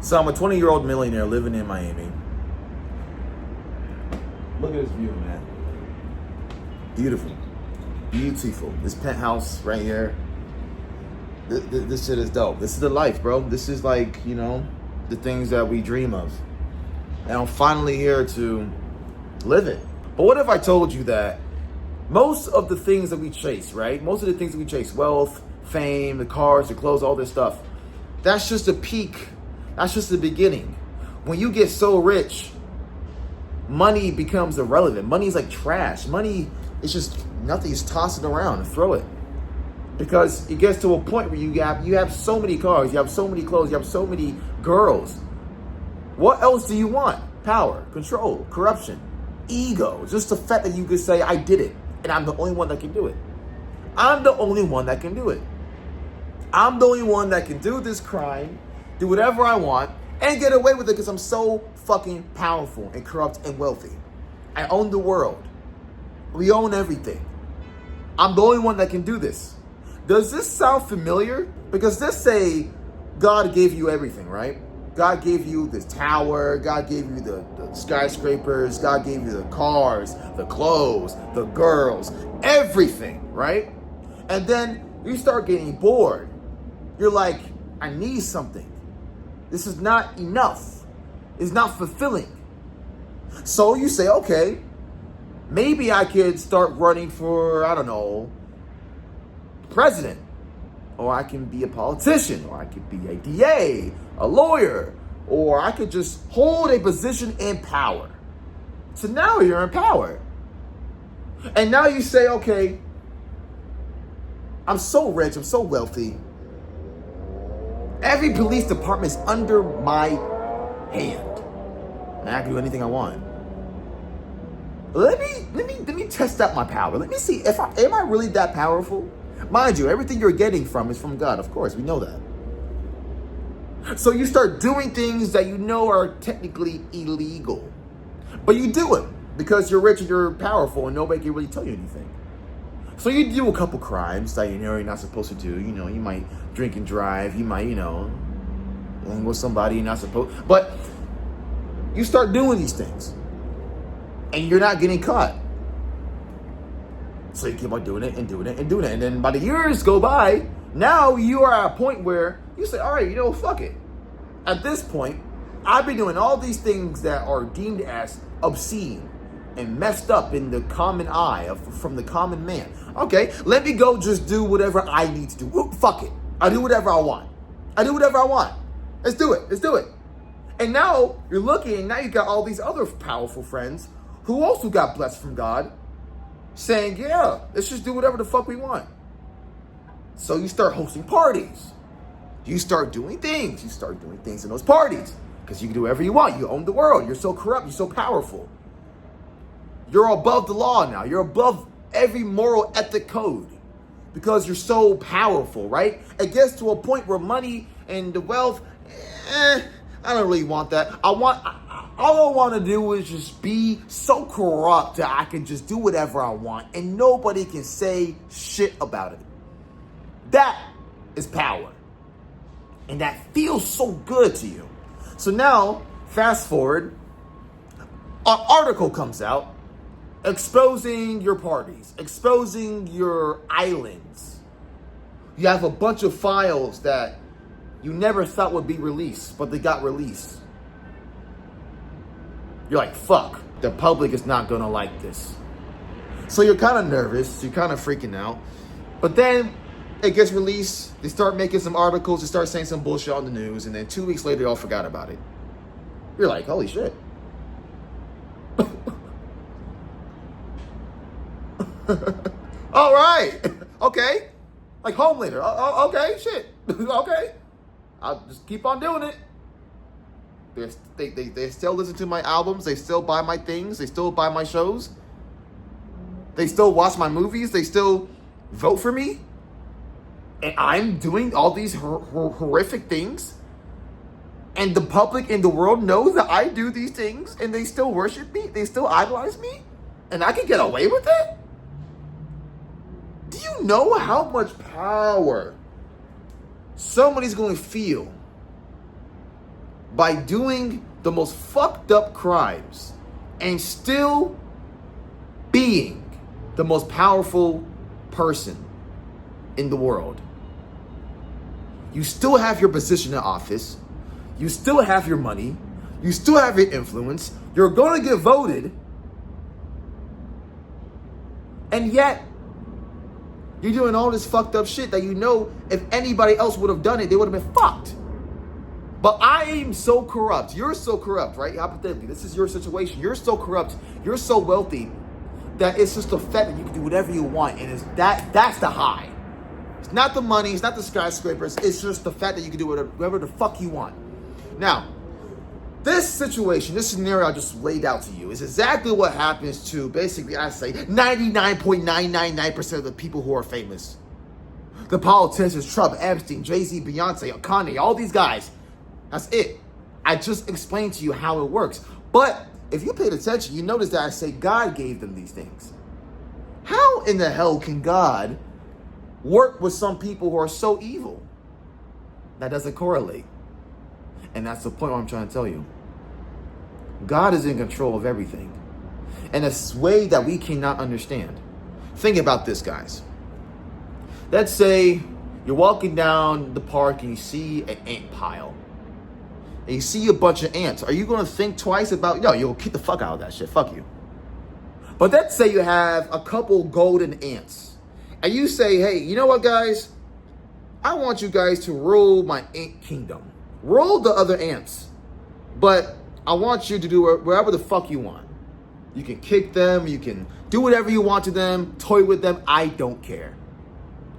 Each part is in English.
So I'm a 20-year-old millionaire living in Miami. Look at this view, man. Beautiful. Beautiful. This penthouse right here. This shit is dope. This is the life, bro. This is like, the things that we dream of. And I'm finally here to live it. But what if I told you that most of the things that we chase, right? Most of the things that we chase, wealth, fame, the cars, the clothes, all this stuff, that's just a peak. That's just the beginning. When you get so rich, money becomes irrelevant. Money is like trash. Money is just nothing. Just toss it around and throw it. Because it gets to a point where you have so many cars, you have so many clothes, you have so many girls. What else do you want? Power, control, corruption, ego. Just the fact that you could say, I did it, and I'm the only one that can do it. I'm the only one that can do it. I'm the only one that can do this crime, do whatever I want, and get away with it because I'm so fucking powerful and corrupt and wealthy. I own the world. We own everything. I'm the only one that can do this. Does this sound familiar? Because let's say God gave you everything, right? God gave you this tower. God gave you the skyscrapers. God gave you the cars, the clothes, the girls, everything, right? And then you start getting bored. You're like, I need something. This is not enough. It's not fulfilling. So you say, okay, maybe I could start running for, I don't know, president. Or I can be a politician. Or I could be a DA, a lawyer. Or I could just hold a position in power. So now you're in power. And now you say, okay, I'm so rich, I'm so wealthy. Every police department is under my hand. And I can do anything I want. Let me test out my power. Let me see am I really that powerful? Mind you, everything you're getting from is from God, of course, we know that. So you start doing things that you know are technically illegal. But you do it because you're rich and you're powerful and nobody can really tell you anything. So you do a couple crimes that you know you're not supposed to do. You might drink and drive. You might, with somebody you're not supposed. But you start doing these things. And you're not getting caught. So you keep on doing it and doing it and doing it. And then by the years go by, now you are at a point where you say, all right, fuck it. At this point, I've been doing all these things that are deemed as obscene and messed up in the common eye from the common man. Okay, let me go just do whatever I need to do. Ooh, fuck it. I do whatever I want. Let's do it. And now you're looking and now you got all these other powerful friends who also got blessed from God saying, yeah, let's just do whatever the fuck we want. So you start hosting parties. You start doing things. You start doing things in those parties because you can do whatever you want. You own the world. You're so corrupt. You're so powerful. You're above the law now. You're above every moral ethic code because you're so powerful, right? It gets to a point where money and the wealth, I don't really want that. All I want to do is just be so corrupt that I can just do whatever I want and nobody can say shit about it. That is power. And that feels so good to you. So now, fast forward, an article comes out exposing your parties, exposing your islands. You have a bunch of files that you never thought would be released, but they got released. You're like, fuck, the public is not gonna like this. So you're kind of nervous, you're kind of freaking out. But then it gets released, they start making some articles, they start saying some bullshit on the news, and then 2 weeks later, they all forgot about it. You're like, holy shit. All right, okay. Like Homelander, okay, shit, okay. I'll just keep on doing it. They still listen to my albums. They still buy my things. They still buy my shows. They still watch my movies. They still vote for me. And I'm doing all these horrific things. And the public in the world knows that I do these things. And they still worship me. They still idolize me. And I can get away with it? Do you know how much power somebody's going to feel by doing the most fucked up crimes and still being the most powerful person in the world. You still have your position in office. You still have your money. You still have your influence. You're going to get voted. And yet, you're doing all this fucked up shit that you know if anybody else would have done it, they would have been fucked. But I am so corrupt. You're so corrupt, right? Hypothetically, this is your situation. You're so corrupt. You're so wealthy that it's just the fact that you can do whatever you want. And that's the high. It's not the money. It's not the skyscrapers. It's just the fact that you can do whatever the fuck you want. Now, this situation, this scenario I just laid out to you is exactly what happens to basically, I say, 99.999% of the people who are famous. The politicians, Trump, Epstein, Jay-Z, Beyonce, Kanye, all these guys. That's it. I just explained to you how it works. But if you paid attention, you notice that I say God gave them these things. How in the hell can God work with some people who are so evil? That doesn't correlate. And that's the point I'm trying to tell you. God is in control of everything in a way that we cannot understand. Think about this, guys. Let's say you're walking down the park and you see an ant pile. And you see a bunch of ants. Are you going to think twice about, you'll kick the fuck out of that shit. Fuck you. But let's say you have a couple golden ants. And you say, hey, you know what, guys? I want you guys to rule my ant kingdom. Rule the other ants. But I want you to do whatever the fuck you want. You can kick them. You can do whatever you want to them. Toy with them. I don't care.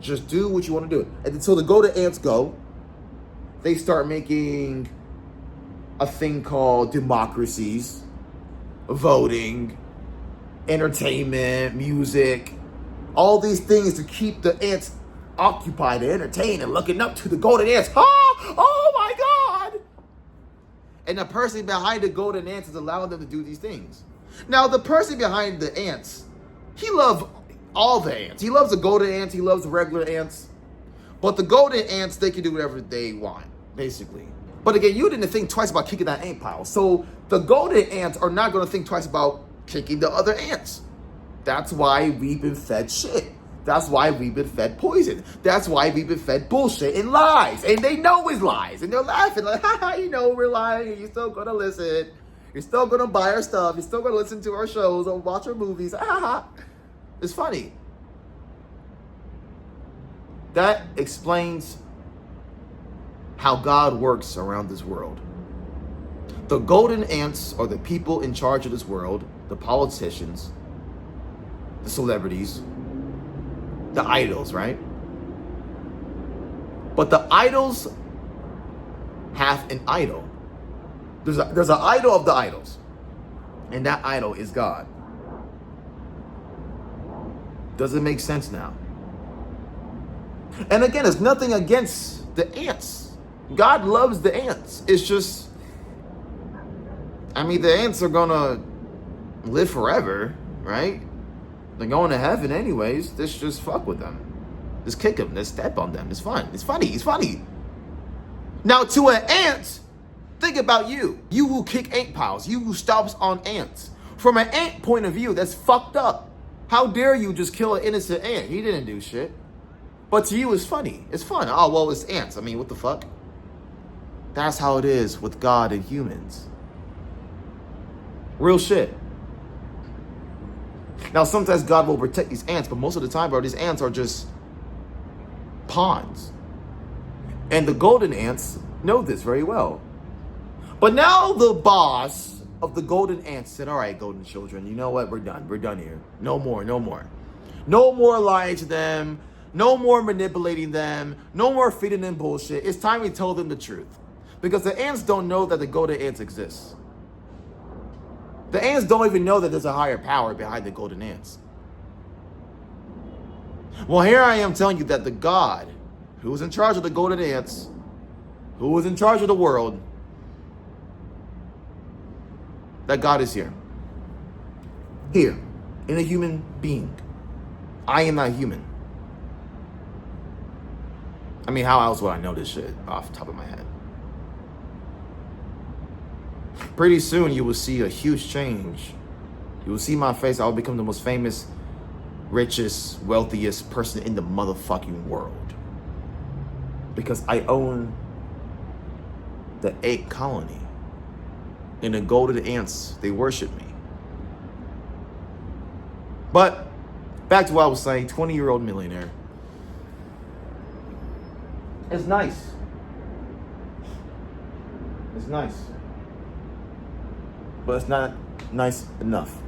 Just do what you want to do. And until the golden ants go, they start making a thing called democracies, voting, entertainment, music, all these things to keep the ants occupied and entertained and looking up to the golden ants. Oh my God! And the person behind the golden ants is allowing them to do these things. Now, the person behind the ants, he loves all the ants. He loves the golden ants. He loves the regular ants. But the golden ants, they can do whatever they want, basically. But again, you didn't think twice about kicking that ant pile. So the golden ants are not going to think twice about kicking the other ants. That's why we've been fed shit. That's why we've been fed poison. That's why we've been fed bullshit and lies. And they know it's lies. And they're laughing like, you know we're lying. You're still going to listen. You're still going to buy our stuff. You're still going to listen to our shows or watch our movies. It's funny. That explains how God works around this world. The golden ants are the people in charge of this world, the politicians, the celebrities, the idols, right? But the idols have an idol. There's an idol of the idols, and that idol is God. Does it make sense now? And again, it's nothing against the ants. God loves the ants. It's just, the ants are gonna live forever, right? They're going to heaven anyways. Let's just fuck with them. Just kick them. Let's step on them. It's fun. It's funny. It's funny. Now, to an ant, think about you. You who kick ant piles. You who stomps on ants. From an ant point of view, that's fucked up. How dare you just kill an innocent ant? He didn't do shit. But to you, it's funny. It's fun. Oh, well, it's ants. What the fuck? That's how it is with God and humans. Real shit. Now, sometimes God will protect these ants, but most of the time, bro, these ants are just pawns. And the golden ants know this very well. But now the boss of the golden ants said, all right, golden children, you know what? We're done. We're done here. No more. No more. No more lying to them. No more manipulating them. No more feeding them bullshit. It's time we tell them the truth. Because the ants don't know that the golden ants exist. The ants don't even know that there's a higher power behind the golden ants. Well, here I am telling you that the God who is in charge of the golden ants, who is in charge of the world, that God is here. Here, in a human being. I am not human. How else would I know this shit off the top of my head? Pretty soon you will see a huge change. You will see my face. I will become the most famous, richest, wealthiest person in the motherfucking world. Because I own the ant colony. And the golden ants, they worship me. But back to what I was saying, 20-year-old millionaire. It's nice. It's nice. But it's not nice enough.